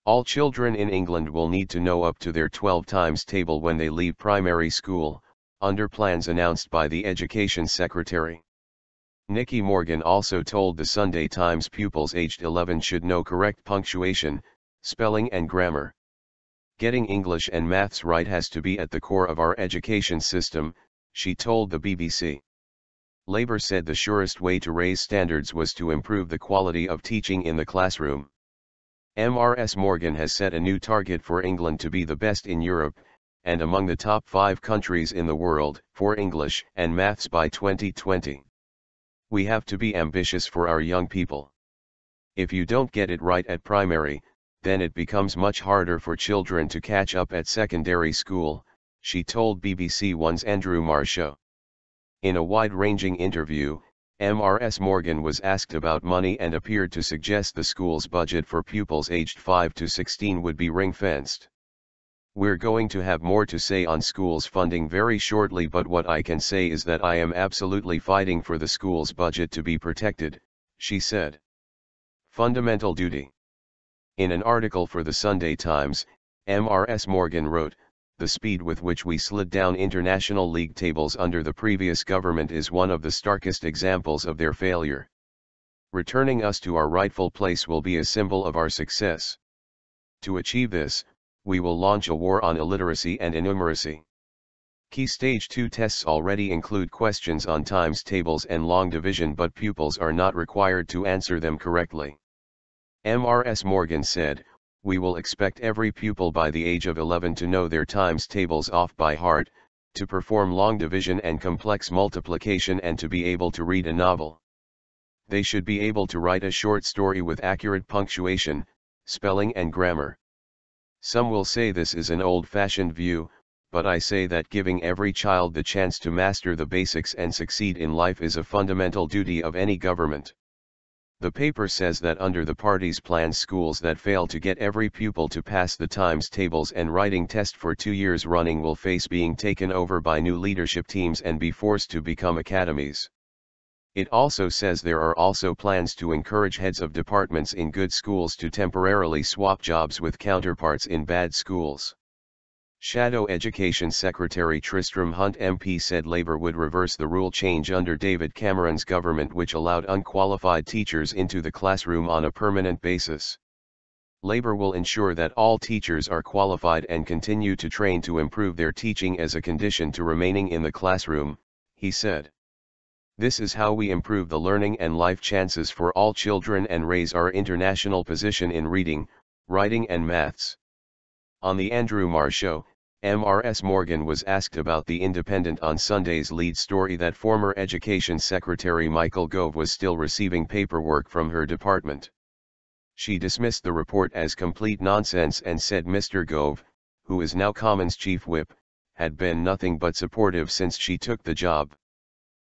All children in England will need to know up to their 12 times table when they leave primary school, under plans announced by the Education Secretary. Nicky Morgan also told the Sunday Times pupils aged 11 should know correct punctuation, spelling and grammar. Getting English and maths right has to be at the core of our education system, she told the BBC. Labour said the surest way to raise standards was to improve the quality of teaching in the classroom. Ms Morgan has set a new target for England to be the best in Europe, and among the top 5 countries in the world, for English and maths by 2020. We have to be ambitious for our young people. If you don't get it right at primary, then it becomes much harder for children to catch up at secondary school, she told BBC One's Andrew Marr show. In a wide-ranging interview, Ms Morgan was asked about money and appeared to suggest the school's budget for pupils aged 5 to 16 would be ring-fenced. We're going to have more to say on schools funding very shortly, but what I can say is that I am absolutely fighting for the school's budget to be protected, she said. Fundamental duty. In an article for the Sunday Times, Ms Morgan wrote, "The speed with which we slid down international league tables under the previous government is one of the starkest examples of their failure. Returning us to our rightful place will be a symbol of our success. To achieve this, we will launch a war on illiteracy and innumeracy." Key Stage 2 tests already include questions on times tables and long division, but pupils are not required to answer them correctly. Ms Morgan said, "We will expect every pupil by the age of 11 to know their times tables off by heart, to perform long division and complex multiplication, and to be able to read a novel. They should be able to write a short story with accurate punctuation, spelling and grammar. Some will say this is an old-fashioned view, but I say that giving every child the chance to master the basics and succeed in life is a fundamental duty of any government." The paper says that under the party's plans, schools that fail to get every pupil to pass the times tables and writing test for 2 years running will face being taken over by new leadership teams and be forced to become academies. It also says there are also plans to encourage heads of departments in good schools to temporarily swap jobs with counterparts in bad schools. Shadow Education Secretary Tristram Hunt MP said Labour would reverse the rule change under David Cameron's government, which allowed unqualified teachers into the classroom on a permanent basis. Labour will ensure that all teachers are qualified and continue to train to improve their teaching as a condition to remaining in the classroom, he said. "This is how we improve the learning and life chances for all children and raise our international position in reading, writing and maths." On the Andrew Marr show, Ms Morgan was asked about the Independent on Sunday's lead story that former Education Secretary Michael Gove was still receiving paperwork from her department. She dismissed the report as complete nonsense and said Mr. Gove, who is now Commons Chief Whip, had been nothing but supportive since she took the job.